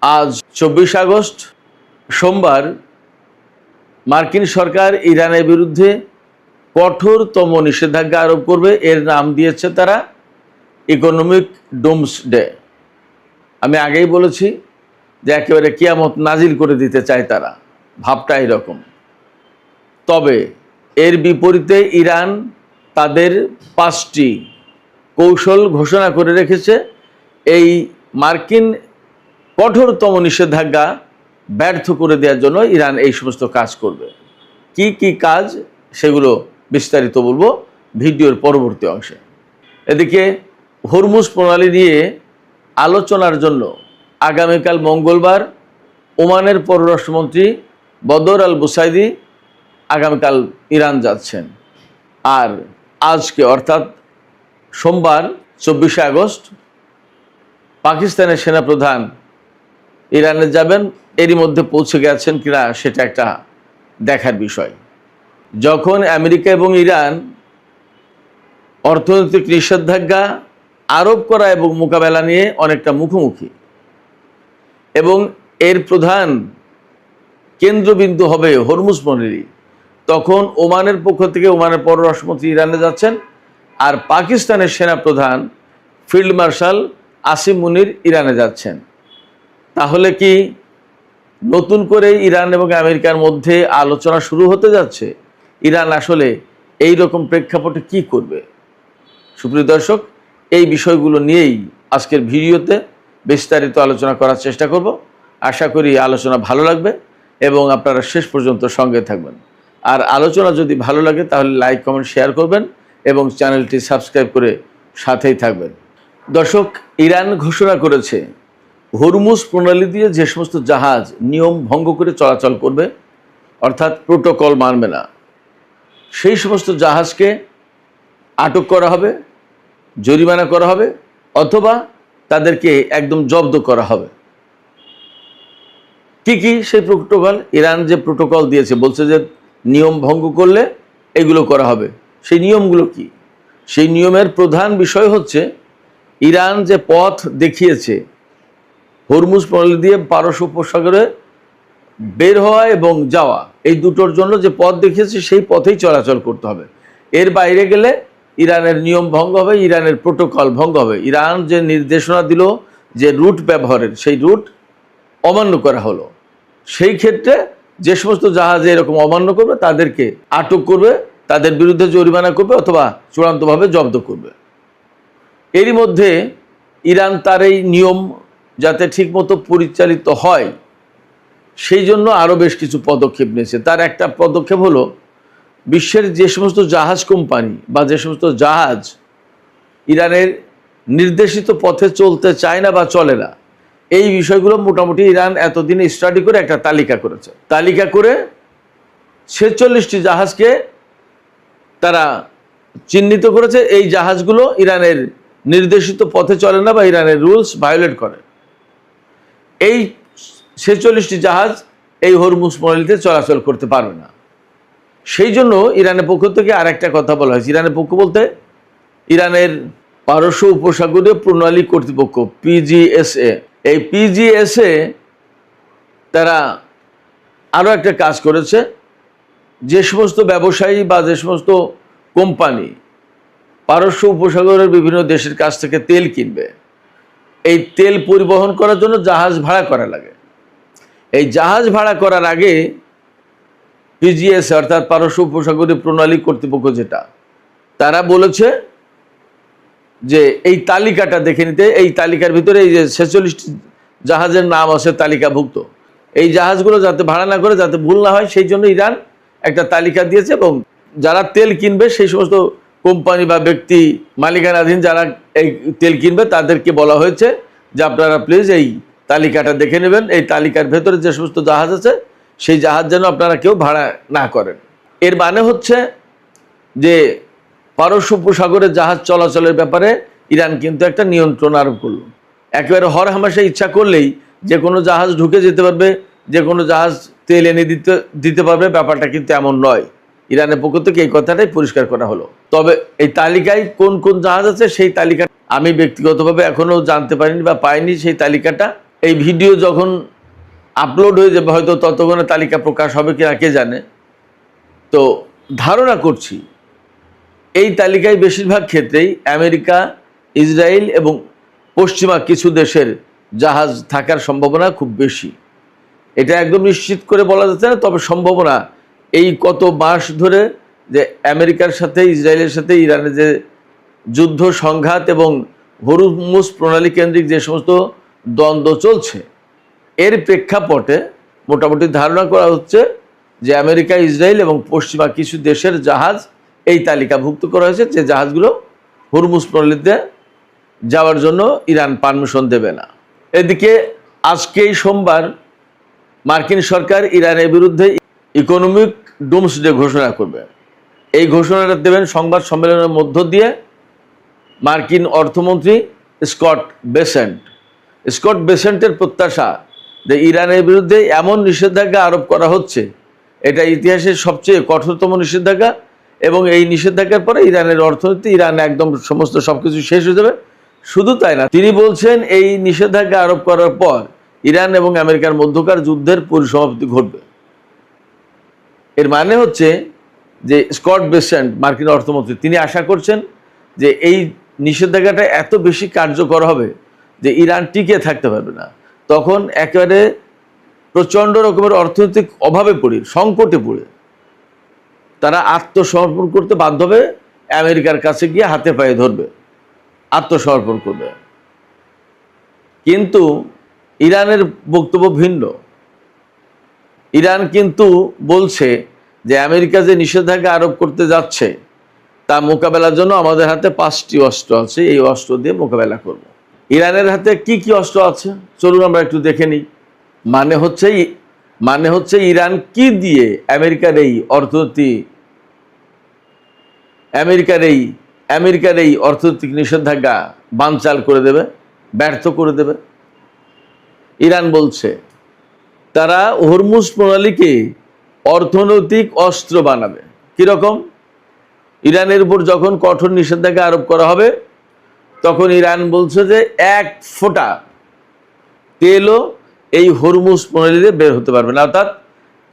আজ 24 আগস্ট সোমবার মার্কিন সরকার ইরানের বিরুদ্ধে কঠোরতম নিষেধাজ্ঞা আরোপ করবে। এর নাম দিয়েছে তারা ইকোনমিক ডুমসডে। আমি আগেই বলেছি যে একেবারে কিয়ামত নাজিল করে দিতে চায় তারা, ভাবটা এরকম। তবে এর বিপরীতে ইরান তাদের 5টি কৌশল ঘোষণা করে রেখেছে এই মার্কিন কঠোরতম নিষেধাজ্ঞা ব্যর্থ করে দেওয়ার জন্য। ইরান এই সমস্ত কাজ করবে। কি কি কাজ সেগুলো বিস্তারিত বলবো ভিডিওর পরবর্তী অংশে। এদিকে হরমুজ প্রণালী নিয়ে আলোচনার জন্য আগামীকাল মঙ্গলবার ওমানের পররাষ্ট্রমন্ত্রী বদর আল বুসাইদি আগামীকাল ইরান যাচ্ছেন। আর আজকে অর্থাৎ সোমবার 24 আগস্ট পাকিস্তানের সেনাপ্রধান ইরানে যাবেন। এরই মধ্যে পৌঁছে গেছেন কিনা সেটা একটা দেখার বিষয়। যখন আমেরিকা এবং ইরান অর্থনৈতিক নিষেধাজ্ঞা আরোপ করা এবং মোকাবেলা নিয়ে অনেকটা মুখোমুখি এবং এর প্রধান কেন্দ্রবিন্দু হবে হরমুজ প্রণালী, তখন ওমানের পক্ষ থেকে ওমানের পররাষ্ট্রমন্ত্রী ইরানে যাচ্ছেন। আর পাকিস্তানের সেনাপ্রধান ফিল্ড মার্শাল আসিম মুনির ইরানে যাচ্ছেন। তাহলে কি নতুন করে ইরান এবং আমেরিকার মধ্যে আলোচনা শুরু হতে যাচ্ছে? ইরান আসলে এই রকম প্রেক্ষাপটে কি করবে? সুপ্রিয় দর্শক, এই বিষয়গুলো নিয়েই আজকের ভিডিওতে বিস্তারিত আলোচনা করার চেষ্টা করব। আশা করি আলোচনা ভালো লাগবে এবং আপনারা শেষ পর্যন্ত সঙ্গে থাকবেন। আর আলোচনা যদি ভালো লাগে তাহলে লাইক, কমেন্ট, শেয়ার করবেন এবং চ্যানেলটি সাবস্ক্রাইব করে সাথেই থাকবেন। দর্শক, ইরান ঘোষণা করেছে হরমুজ প্রণালী দিয়ে যে সমস্ত জাহাজ নিয়ম ভঙ্গ করে চলাচল করবে, অর্থাৎ প্রোটোকল মানবে না, সেই সমস্ত জাহাজকে আটক করা হবে, জরিমানা করা হবে, অথবা তাদেরকে একদম জব্দ করা হবে। কি কি সেই প্রোটোকল? ইরান যে প্রোটোকল দিয়েছে, বলছে যে নিয়ম ভঙ্গ করলে এগুলো করা হবে। সেই নিয়মগুলো কি? সেই নিয়মের প্রধান বিষয় হচ্ছে ইরান যে পথ দেখিয়েছে হরমুজ প্রণালী দিয়ে পারস্য উপসাগরে বের হওয়া এবং যাওয়া, এই দুটোর জন্য যে পথ দেখিয়েছে সেই পথেই চলাচল করতে হবে। এর বাইরে গেলে ইরানের নিয়ম ভঙ্গ হবে, ইরানের প্রোটোকল ভঙ্গ হবে। ইরান যে নির্দেশনা দিল যে রুট ব্যবহারের, সেই রুট অমান্য করা হলো। সেই ক্ষেত্রে যে সমস্ত জাহাজে এরকম অমান্য করবে তাদেরকে আটক করবে, তাদের বিরুদ্ধে জরিমানা করবে অথবা চূড়ান্তভাবে জব্দ করবে। এরই মধ্যে ইরান তার এই নিয়ম যাতে ঠিকমতো পরিচালিত হয় সেই জন্য আরও বেশ কিছু পদক্ষেপ নিয়েছে। তার একটা পদক্ষেপ হলো বিশ্বের যে সমস্ত জাহাজ কোম্পানি বা যে সমস্ত জাহাজ ইরানের নির্দেশিত পথে চলতে চায় না বা চলে না, এই বিষয়গুলো মোটামুটি ইরান এতদিনে স্টাডি করে একটা তালিকা করেছে। তালিকা করে 46টি জাহাজকে তারা চিহ্নিত করেছে। এই জাহাজগুলো ইরানের নির্দেশিত পথে চলে না বা ইরানের রুলস ভায়োলেট করে। এই 46টি জাহাজ এই হরমুজ প্রণালীতে চলাচল করতে পারবে না। সেই জন্য ইরানের পক্ষ থেকে আরেকটা কথা বলা হয়েছে। ইরানের পক্ষ বলতে ইরানের পারস্য উপসাগরীয় প্রণালী কর্তৃপক্ষ PGSA, এই PGSA তারা আরও একটা কাজ করেছে। যে সমস্ত ব্যবসায়ী বা যে সমস্ত কোম্পানি পারস্য উপসাগরের বিভিন্ন দেশের কাছ থেকে তেল কিনবে, এই তেল পরিবহন করার জন্য জাহাজ ভাড়া করা লাগে। এই জাহাজ ভাড়া করার আগে PGSA অর্থাৎ পারস্য উপসাগরীয় প্রণালী কর্তৃপক্ষ যেটা, তারা বলেছে যে এই তালিকাটা দেখে নিতে। এই তালিকার ভিতরে এই যে 46টি জাহাজের নাম আছে তালিকাভুক্ত, এই জাহাজগুলো যাতে ভাড়া না করে, যাতে ভুল না হয়, সেই জন্য ইরান একটা তালিকা দিয়েছে। এবং যারা তেল কিনবে সেই সমস্ত কোম্পানি বা ব্যক্তি মালিকানাধীন যারা এই তেল কিনবে তাদেরকে বলা হয়েছে যে আপনারা প্লিজ এই তালিকাটা দেখে নেবেন। এই তালিকার ভেতরে যে সমস্ত জাহাজ আছে সেই জাহাজ যেন আপনারা কেউ ভাড়া না করেন। এর মানে হচ্ছে যে পারস্য উপসাগরে জাহাজ চলাচলের ব্যাপারে ইরান কিন্তু একটা নিয়ন্ত্রণ আরোপ করলো। একেবারে হরহামেশা ইচ্ছা করলেই যে কোনো জাহাজ ঢুকে যেতে পারবে, যে কোনো জাহাজ তেল এনে দিতে পারবে, ব্যাপারটা কিন্তু এমন নয়। ইরানের পক্ষ থেকে এই কথাটাই পরিষ্কার করা হলো। তবে এই তালিকায় কোন কোন জাহাজ আছে সেই তালিকা আমি ব্যক্তিগতভাবে এখনও জানতে পারিনি বা পাইনি সেই তালিকাটা। এই ভিডিও যখন আপলোড হয়ে যাবে হয়তো ততক্ষণে তালিকা প্রকাশ হবে কিনা কে জানে। তো ধারণা করছি এই তালিকায় বেশিরভাগ ক্ষেত্রেই আমেরিকা, ইসরায়েল এবং পশ্চিমা কিছু দেশের জাহাজ থাকার সম্ভাবনা খুব বেশি। এটা একদম নিশ্চিত করে বলা যাচ্ছে না, তবে সম্ভাবনা এই কত মাস ধরে যে আমেরিকার সাথে ইসরায়েলের সাথে ইরানের যে যুদ্ধ সংঘাত এবং হরমুজ প্রণালী কেন্দ্রিক যে সমস্ত দ্বন্দ্ব চলছে, এর প্রেক্ষাপটে মোটামুটি ধারণা করা হচ্ছে যে আমেরিকা, ইসরায়েল এবং পশ্চিমা কিছু দেশের জাহাজ এই তালিকাভুক্ত করা হয়েছে, যে জাহাজগুলো হরমুজ প্রণালীতে যাওয়ার জন্য ইরান পারমিশন দেবে না। এদিকে আজকেই সোমবার মার্কিন সরকার ইরানের বিরুদ্ধে ইকোনমিক ডুমসডে ঘোষণা করবে। এই ঘোষণাটা দেবেন সংবাদ সম্মেলনের মধ্য দিয়ে মার্কিন অর্থমন্ত্রী স্কট বেসেন্ট। স্কট বেসেন্টের প্রত্যাশা যে ইরানের বিরুদ্ধে এমন নিষেধাজ্ঞা আরোপ করা হচ্ছে, এটা ইতিহাসের সবচেয়ে কঠোরতম নিষেধাজ্ঞা, এবং এই নিষেধাজ্ঞার পরে ইরানের অর্থনীতি, ইরান একদম সমস্ত সবকিছু শেষ হয়ে যাবে। শুধু তাই না, তিনি বলছেন এই নিষেধাজ্ঞা আরোপ করার পর ইরান এবং আমেরিকার মধ্যকার যুদ্ধের পরিসমাপ্তি ঘটবে। এর মানে হচ্ছে যে স্কট বেসেন্ট মার্কিন অর্থমন্ত্রী তিনি আশা করছেন যে এই নিষেধাজ্ঞাটা এত বেশি কার্যকর হবে যে ইরান টিকে থাকতে পারবে না। তখন একেবারে প্রচণ্ড রকমের অর্থনৈতিক অভাবে পড়ে, সংকটে পড়ে তারা আত্মসমর্পণ করতে বাধ্য হবে, আমেরিকার কাছে গিয়ে হাতে পায়ে ধরবে, আত্মসমর্পণ করবে। কিন্তু ইরানের বক্তব্য ভিন্ন। ইরান কিন্তু বলছে যে আমেরিকা যে নিষেধাজ্ঞা আরোপ করতে যাচ্ছে তা মোকাবেলার জন্য আমাদের হাতে 5টি অস্ত্র আছে, এই অস্ত্র দিয়ে মোকাবেলা করব। ইরানের হাতে কি কি অস্ত্র আছে চলুন আমরা একটু দেখে নিই। মানে হচ্ছে ইরান কি দিয়ে আমেরিকার এই অর্থনৈতিক নিষেধাজ্ঞা বানচাল করে দেবে, ব্যর্থ করে দেবে। ইরান বলছে তারা হরমুজ প্রণালীকে অর্থনৈতিক অস্ত্র বানাবে। কিরকম? ইরানের উপর যখন কঠোর নিষেধাজ্ঞা আরোপ করা হবে তখন ইরান বলছে যে 1 ফোঁটা তেলও এই হরমুজ প্রণালীতে বের হতে পারবে না। অর্থাৎ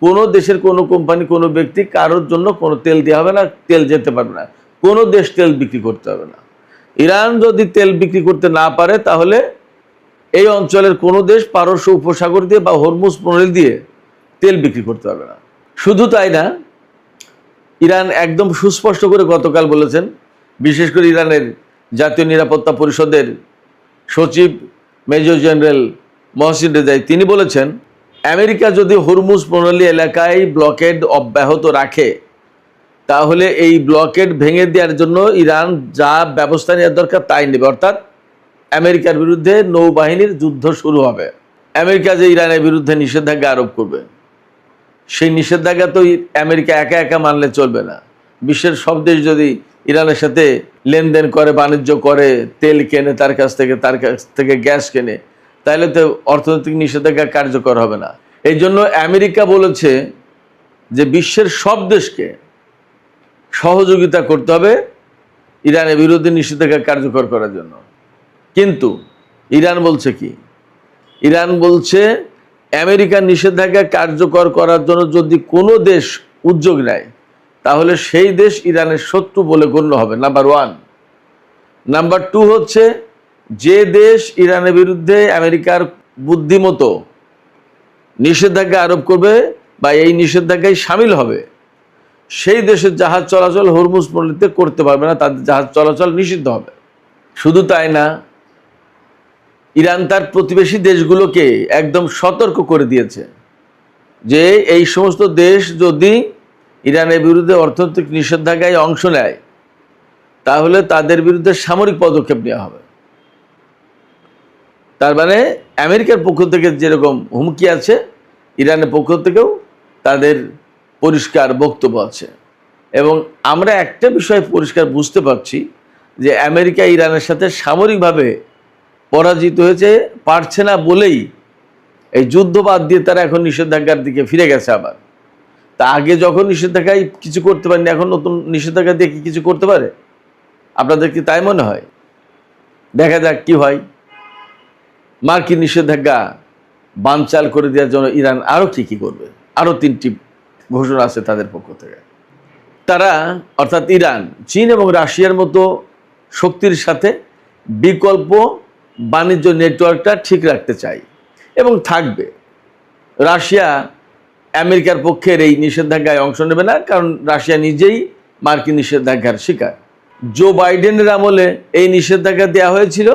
কোনো দেশের কোনো কোম্পানি, কোনো ব্যক্তি, কারোর জন্য কোনো তেল দেওয়া হবে না, তেল যেতে পারবে না, কোনো দেশ তেল বিক্রি করতে হবে না। ইরান যদি তেল বিক্রি করতে না পারে তাহলে এই অঞ্চলের কোনো দেশ পারস্য উপসাগর দিয়ে বা হরমুজ প্রণালী দিয়ে তেল বিক্রি করতে পারবে না। শুধু তাই না, ইরান একদম সুস্পষ্ট করে গতকাল বলেছেন, বিশেষ করে ইরানের জাতীয় নিরাপত্তা পরিষদের সচিব মেজর জেনারেল মহসিন রেজাই, তিনি বলেছেন আমেরিকা যদি হরমুজ প্রণালী এলাকায় ব্লকেড অব্যাহত রাখে তাহলে এই ব্লকেড ভেঙে দেওয়ার জন্য ইরান যা ব্যবস্থা নেওয়ার দরকার তাই নেবে। অর্থাৎ আমেরিকার বিরুদ্ধে নৌবাহিনীর যুদ্ধ শুরু হবে। আমেরিকা যে ইরানের বিরুদ্ধে নিষেধাজ্ঞা আরোপ করবে, সেই নিষেধাজ্ঞা তো আমেরিকা একা একা মানলে চলবে না। বিশ্বের সব দেশ যদি ইরানের সাথে লেনদেন করে, বাণিজ্য করে, তেল কেনে তার কাছ থেকে গ্যাস কেনে, তাহলে তো অর্থনৈতিক নিষেধাজ্ঞা কার্যকর হবে না। এই জন্য আমেরিকা বলেছে যে বিশ্বের সব দেশকে সহযোগিতা করতে হবে ইরানের বিরুদ্ধে নিষেধাজ্ঞা কার্যকর করার জন্য। কিন্তু ইরান বলছে কি? ইরান বলছে আমেরিকার নিষেধাজ্ঞা কার্যকর করার জন্য যদি কোনো দেশ উদ্যোগ নেয় তাহলে সেই দেশ ইরানের শত্রু বলে গণ্য হবে, নাম্বার 1। নাম্বার 2 হচ্ছে যে দেশ ইরানের বিরুদ্ধে আমেরিকার বুদ্ধিমতো নিষেধাজ্ঞা আরোপ করবে বা এই নিষেধাজ্ঞায় সামিল হবে, সেই দেশের জাহাজ চলাচল হরমুজ প্রণালীতে করতে পারবে না, তাদের জাহাজ চলাচল নিষিদ্ধ হবে। শুধু তাই না, ইরান তার প্রতিবেশী দেশগুলোকে একদম সতর্ক করে দিয়েছে যে এই সমস্ত দেশ যদি ইরানের বিরুদ্ধে অর্থনৈতিক নিষেধাজ্ঞায় অংশ নেয় তাহলে তাদের বিরুদ্ধে সামরিক পদক্ষেপ নেওয়া হবে। তার মানে আমেরিকার পক্ষ থেকে যেরকম হুমকি আছে, ইরানের পক্ষ থেকেও তাদের পরিষ্কার বক্তব্য আছে। এবং আমরা একটা বিষয় পরিষ্কার বুঝতে পারছি যে আমেরিকা ইরানের সাথে সামরিকভাবে পরাজিত হয়েছে, পারছে না বলেই এই যুদ্ধ বাদ দিয়ে তারা এখন নিষেধাজ্ঞার দিকে ফিরে গেছে। আবার তা আগে যখন নিষেধাজ্ঞায় কিছু করতে পারেনি, এখন নতুন নিষেধাজ্ঞা দিয়ে কি কিছু করতে পারে? আপনাদের কি তাই মনে হয়? দেখা যাক কি হয়। মার্কিন নিষেধাজ্ঞা বানচাল করে দেওয়ার জন্য ইরান আরও কী করবে, আরও 3টি ঘোষণা আছে তাদের পক্ষ থেকে। তারা অর্থাৎ ইরান চীন এবং রাশিয়ার মতো শক্তির সাথে বিকল্প বাণিজ্য নেটওয়ার্কটা ঠিক রাখতে চায় এবং থাকবে। রাশিয়া আমেরিকার পক্ষের এই নিষেধাজ্ঞায় অংশ নেবে না, কারণ রাশিয়া নিজেই মার্কিন নিষেধাজ্ঞার শিকার। জো বাইডেনের আমলে এই নিষেধাজ্ঞা দেওয়া হয়েছিল,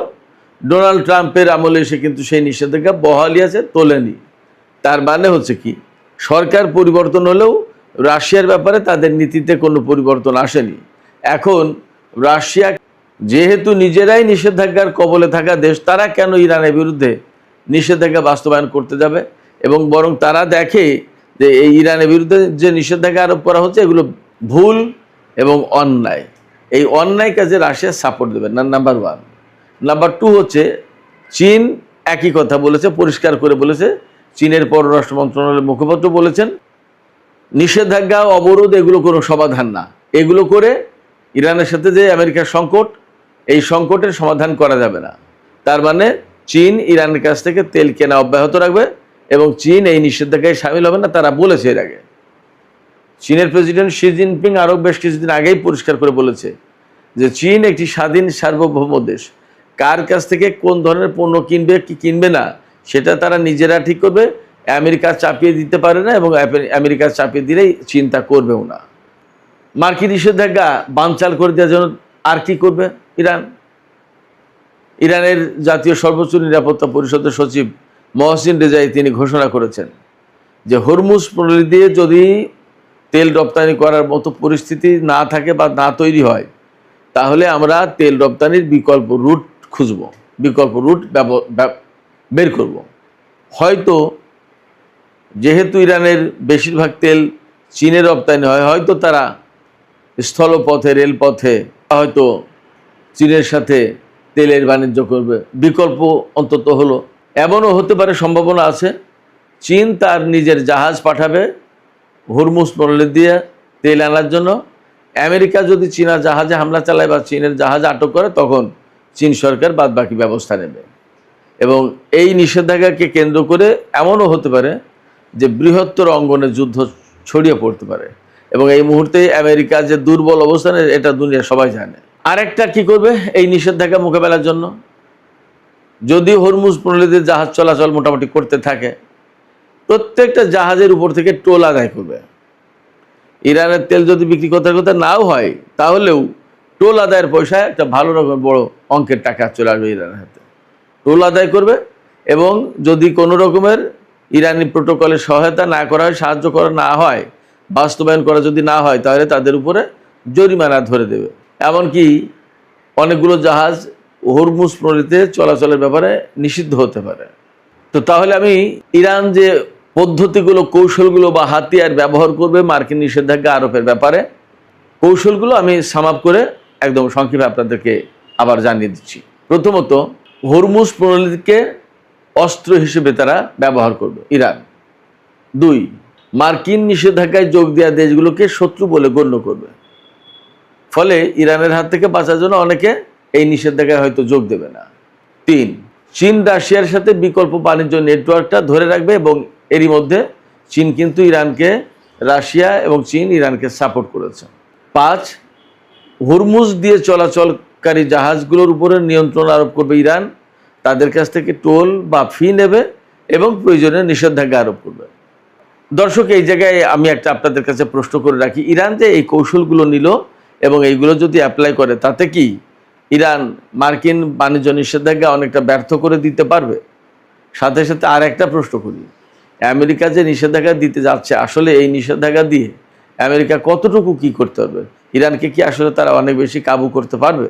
ডোনাল্ড ট্রাম্পের আমলে এসে কিন্তু সেই নিষেধাজ্ঞা বহালি আছে, তোলেনি। তার মানে হচ্ছে কি, সরকার পরিবর্তন হলেও রাশিয়ার ব্যাপারে তাদের নীতিতে কোনো পরিবর্তন আসেনি। এখন রাশিয়া যেহেতু নিজেরাই নিষেধাজ্ঞার কবলে থাকা দেশ, তারা কেন ইরানের বিরুদ্ধে নিষেধাজ্ঞা বাস্তবায়ন করতে যাবে? এবং বরং তারা দেখে যে এই ইরানের বিরুদ্ধে যে নিষেধাজ্ঞা আরোপ করা হচ্ছে এগুলো ভুল এবং অন্যায়। এই অন্যায় কাজে রাশিয়া সাপোর্ট দেবে না, নাম্বার 1। নাম্বার 2 হচ্ছে চীন একই কথা বলেছে, পরিষ্কার করে বলেছে। চীনের পররাষ্ট্র মন্ত্রণালয়ের মুখপাত্র বলেছেন, নিষেধাজ্ঞা অবরোধ এগুলো কোনো সমাধান না, এগুলো করে ইরানের সাথে যে আমেরিকার সংকট, এই সংকটের সমাধান করা যাবে না। তার মানে চীন ইরানের কাছ থেকে তেল কেনা অব্যাহত রাখবে এবং চীন এই নিষেধাজ্ঞায় সামিল হবে না, তারা বলেছে এর আগে। চীনের প্রেসিডেন্ট শি জিনপিং আরও বেশ কিছুদিন আগেই পরিষ্কার করে বলেছে যে চীন একটি স্বাধীন সার্বভৌম দেশ, কার কাছ থেকে কোন ধরনের পণ্য কিনবে কি কিনবে না সেটা তারা নিজেরা ঠিক করবে, আমেরিকা চাপিয়ে দিতে পারে না এবং আমেরিকা চাপিয়ে দিলেই চিন্তা করবেও না। মার্কিন নিষেধাজ্ঞা বানচাল করে দেওয়ার জন্য আর কি করবে ইরান? ইরানের জাতীয় সর্বোচ্চ নিরাপত্তা পরিষদের সচিব মহসিন রেজাই তিনি ঘোষণা করেছেন যে হরমুজ প্রণালী দিয়ে যদি তেল রপ্তানি করার মতো পরিস্থিতি না থাকে বা না তৈরি হয়, তাহলে আমরা তেল রপ্তানির বিকল্প রুট খুঁজব, বিকল্প রুট বের করব। হয়তো যেহেতু ইরানের বেশিরভাগ তেল চীনে রপ্তানি হয়, হয়তো তারা স্থলপথে, রেলপথে হয়তো চীনের সাথে তেলের বাণিজ্য করবে, বিকল্প অন্তত হলো। এমনও হতে পারে, সম্ভাবনা আছে, চীন তার নিজের জাহাজ পাঠাবে হরমুজ প্রণালী দিয়ে তেল আনার জন্য। আমেরিকা যদি চীনা জাহাজে হামলা চালায় বা চীনের জাহাজ আটক করে, তখন চীন সরকার বাদবাকি ব্যবস্থা নেবে। এবং এই নিষেধাজ্ঞাকে কেন্দ্র করে এমনও হতে পারে যে বৃহত্তর অঙ্গনে যুদ্ধ ছড়িয়ে পড়তে পারে এবং এই মুহূর্তে আমেরিকা যে দুর্বল অবস্থানে, এটা দুনিয়া সবাই জানে। আরেকটা কি করবে এই নিষেধাজ্ঞা মোকাবেলার জন্য? যদি হরমুজ প্রণালীতে জাহাজ চলাচল মোটামুটি করতে থাকে, প্রত্যেকটা জাহাজের উপর থেকে টোল আদায় করবে। ইরানের তেল যদি বিক্রি করতে করতে নাও হয়, তাহলেও টোল আদায়ের পয়সায় একটা ভালো রকম বড় অঙ্কের টাকা চলে আসবে ইরানের হাতে। টোল আদায় করবে এবং যদি কোনো রকমের ইরানি প্রোটোকলের সহায়তা না করা হয়, সাহায্য করা না হয়, বাস্তবায়ন করা যদি না হয়, তাহলে তাদের উপরে জরিমানা ধরে দেবে। এমনকি অনেকগুলো জাহাজ হরমুজ প্রণালীতে চলাচলের ব্যাপারে নিষিদ্ধ হতে পারে। তো তাহলে আমি ইরান যে পদ্ধতিগুলো, কৌশলগুলো বা হাতিয়ার ব্যবহার করবে মার্কিন নিষেধাজ্ঞা আরোপের ব্যাপারে, কৌশলগুলো আমি সাম আপ করে একদম সংক্ষেপে আপনাদেরকে আবার জানিয়ে দিচ্ছি। প্রথমত, হরমুজ প্রণালীকে অস্ত্র হিসেবে তারা ব্যবহার করবে ইরান। 2, মার্কিন নিষেধাজ্ঞায় যোগ দেওয়া দেশগুলোকে শত্রু বলে গণ্য করবে। ফলে ইরানের হাত থেকে বাঁচার জন্য অনেকে এই নিষেধাজ্ঞায় হয়তো যোগ দেবে না। 3, চীন রাশিয়ার সাথে বিকল্প বাণিজ্য নেটওয়ার্কটা ধরে রাখবে এবং এরই মধ্যে চীন কিন্তু ইরানকে, রাশিয়া এবং চীন ইরানকে সাপোর্ট করেছে। 5, হরমুজ দিয়ে চলাচলকারী জাহাজগুলোর উপরে নিয়ন্ত্রণ আরোপ করবে ইরান, তাদের কাছ থেকে টোল বা ফি নেবে এবং প্রয়োজনে নিষেধাজ্ঞা আরোপ করবে। দর্শক, এই জায়গায় আমি একটা আপনাদের কাছে প্রশ্ন করে রাখি, ইরান যে এই কৌশলগুলো নিল এবং এইগুলো যদি অ্যাপ্লাই করে, তাতে কি ইরান মার্কিন বাণিজ্য নিষেধাজ্ঞা অনেকটা ব্যর্থ করে দিতে পারবে? সাথে সাথে আর একটা প্রশ্ন করি, আমেরিকা যে নিষেধাজ্ঞা দিতে যাচ্ছে, আসলে এই নিষেধাজ্ঞা দিয়ে আমেরিকা কতটুকু কি করতে পারবে? ইরানকে কি আসলে তারা অনেক বেশি কাবু করতে পারবে?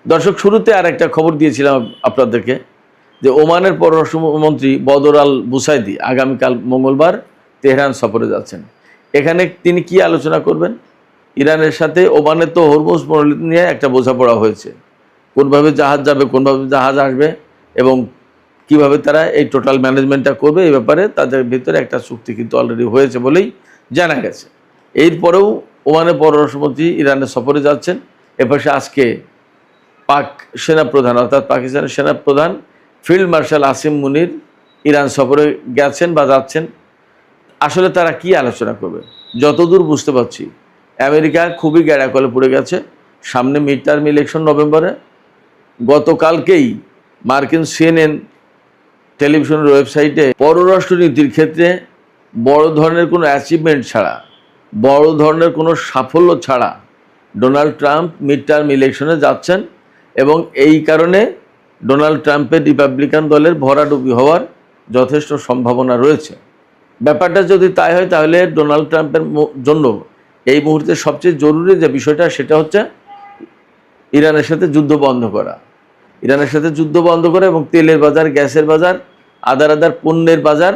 দর্শক, শুরুতে আর একটা খবর দিয়েছিলাম আপনাদেরকে যে ওমানের পররাষ্ট্রমন্ত্রী বদর আল বুসাইদি আগামীকাল মঙ্গলবার তেহরান সফরে যাচ্ছেন। এখানে তিনি কি আলোচনা করবেন? ইরানের সাথে ওমানের তো হরমুজ প্রণালী নিয়ে একটা বোঝাপড়া হয়েছে, কোনভাবে জাহাজ যাবে, কোনভাবে জাহাজ আসবে এবং কিভাবে তারা এই টোটাল ম্যানেজমেন্টটা করবে, এই ব্যাপারে তাদের ভিতরে একটা চুক্তি কিন্তু অলরেডি হয়েছে বলেই জানা গেছে। এরপরেও ওমানের পররাষ্ট্রমন্ত্রী ইরানের সফরে যাচ্ছেন। এপাশে আজকে পাক সেনাপ্রধান অর্থাৎ পাকিস্তানের সেনাপ্রধান ফিল্ড মার্শাল আসিম মুনির ইরান সফরে গেছেন বা যাচ্ছেন। আসলে তারা কি আলোচনা করবে? যতদূর বুঝতে পারছি আমেরিকা খুবই গ্যাড়াকলে পড়ে গেছে। সামনে মিড টার্ম ইলেকশন নভেম্বরে। গতকালকেই মার্কিন CNN টেলিভিশনের ওয়েবসাইটে পররাষ্ট্রনীতির ক্ষেত্রে বড় ধরনের কোনো অ্যাচিভমেন্ট ছাড়া, বড় ধরনের কোনো সাফল্য ছাড়া ডোনাল্ড ট্রাম্প মিড টার্ম ইলেকশনে যাচ্ছেন এবং এই কারণে ডোনাল্ড ট্রাম্পের রিপাবলিকান দলের ভরাডুবি হওয়ার যথেষ্ট সম্ভাবনা রয়েছে। ব্যাপারটা যদি তাই হয় তাহলে ডোনাল্ড ট্রাম্পের জন্য এই মুহূর্তে সবচেয়ে জরুরি যে বিষয়টা সেটা হচ্ছে ইরানের সাথে যুদ্ধ বন্ধ করা। ইরানের সাথে যুদ্ধ বন্ধ করা এবং তেলের বাজার, গ্যাসের বাজার, আদার পণ্যের বাজার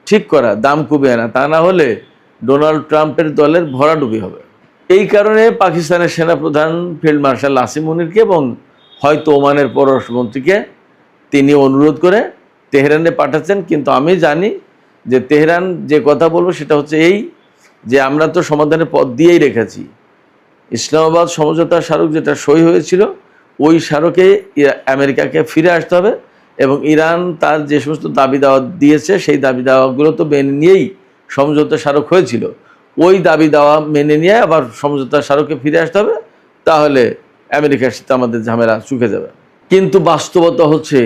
ঠিক করা, দাম কমিয়ে আনা। তা না হলে ডোনাল্ড ট্রাম্পের দলের ভরাডুবি হবে। এই কারণে পাকিস্তানের সেনাপ্রধান ফিল্ড মার্শাল আসিম মুনিরকে এবং হয়তো ওমানের পররাষ্ট্রমন্ত্রীকে তিনি অনুরোধ করে তেহরানে পাঠাচ্ছেন। কিন্তু আমি জানি যে তেহরান যে কথা বলবো সেটা হচ্ছে এই, যে আমরা তো সমাধানের পথ দিয়েই রেখেছি। ইসলামাবাদ সমঝোতা স্মারক যেটা সই হয়েছিল ওই স্মারকে আমেরিকাকে ফিরে আসতে হবে এবং ইরান তার যে সমস্ত দাবি দাওয়া দিয়েছে সেই দাবি দাওয়াগুলো তো মেনে নিয়েই সমঝোতা স্মারক হয়েছিল। ওই দাবি দাওয়া মেনে নিয়ে আবার সমঝোতা স্মারকে ফিরে আসতে হবে, তাহলে আমেরিকার সাথে আমাদের ঝামেলা চুকে যাবে। কিন্তু বাস্তবতা হচ্ছে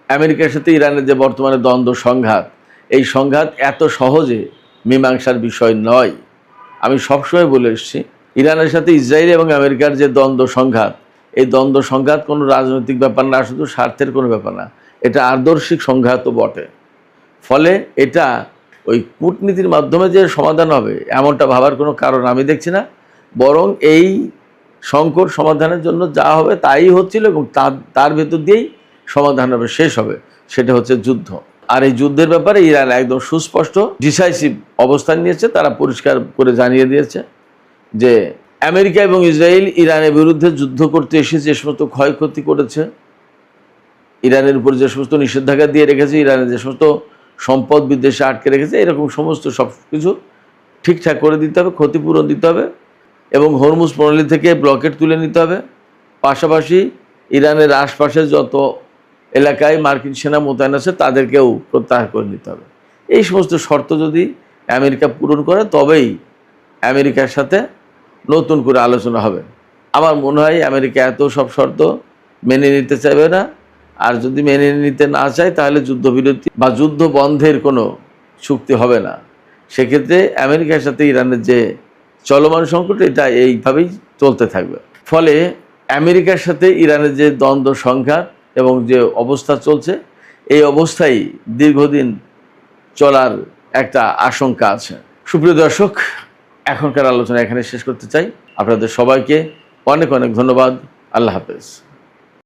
আমেরিকার সাথে ইরানের যে বর্তমানে দ্বন্দ্ব সংঘাত, এই সংঘাত এত সহজে মীমাংসার বিষয় নয়। আমি সবসময় বলে এসেছি ইরানের সাথে ইসরায়েল এবং আমেরিকার যে দ্বন্দ্ব সংঘাত, এই দ্বন্দ্ব সংঘাত কোনো রাজনৈতিক ব্যাপার না, শুধু স্বার্থের কোনো ব্যাপার না, এটা আদর্শিক সংঘাতও বটে। ফলে এটা ওই কূটনীতির মাধ্যমে যে সমাধান হবে এমনটা ভাবার কোনো কারণ আমি দেখছি না। বরং এই সংকট সমাধানের জন্য যা হবে তাই হচ্ছিল এবং তার ভেতর দিয়েই সমাধান হবে, শেষ হবে, সেটা হচ্ছে যুদ্ধ। আর এই যুদ্ধের ব্যাপারে ইরান একদম সুস্পষ্ট ডিসাইসিভ অবস্থান নিয়েছে। তারা পরিষ্কার করে জানিয়ে দিয়েছে যে আমেরিকা এবং ইসরায়েল ইরানের বিরুদ্ধে যুদ্ধ করতে এসে যে সমস্ত ক্ষয়ক্ষতি করেছে, ইরানের উপর যে সমস্ত নিষেধাজ্ঞা দিয়ে রেখেছে, ইরানের যে সমস্ত সম্পদ বিদেশে আটকে রেখেছে, এরকম সমস্ত সব কিছু ঠিকঠাক করে দিতে হবে, ক্ষতিপূরণ দিতে হবে এবং হরমুজ প্রণালী থেকে ব্লকেট তুলে নিতে হবে। পাশাপাশি ইরানের আশপাশের যত এলাকায় মার্কিন সেনা মোতায়েন আছে তাদেরকেও প্রত্যাহার করে নিতে হবে। এই সমস্ত শর্ত যদি আমেরিকা পূরণ করে তবেই আমেরিকার সাথে নতুন করে আলোচনা হবে। আমার মনে হয় আমেরিকা এত সব শর্ত মেনে নিতে চাইবে না। আর যদি মেনে নিতে না চায় তাহলে যুদ্ধবিরতি বা যুদ্ধ বন্ধের কোনো চুক্তি হবে না। সেক্ষেত্রে আমেরিকার সাথে ইরানের যে চলমান সংকট এটা এইভাবেই চলতে থাকবে। ফলে আমেরিকার সাথে ইরানের যে দ্বন্দ্ব সংঘাত এবং যে অবস্থা চলছে, এই অবস্থায় দীর্ঘদিন চলার একটা আশঙ্কা আছে। সুপ্রিয় দর্শক, এখনকার আলোচনা এখানে শেষ করতে চাই। আপনাদের সবাইকে অনেক অনেক ধন্যবাদ। আল্লাহ হাফেজ।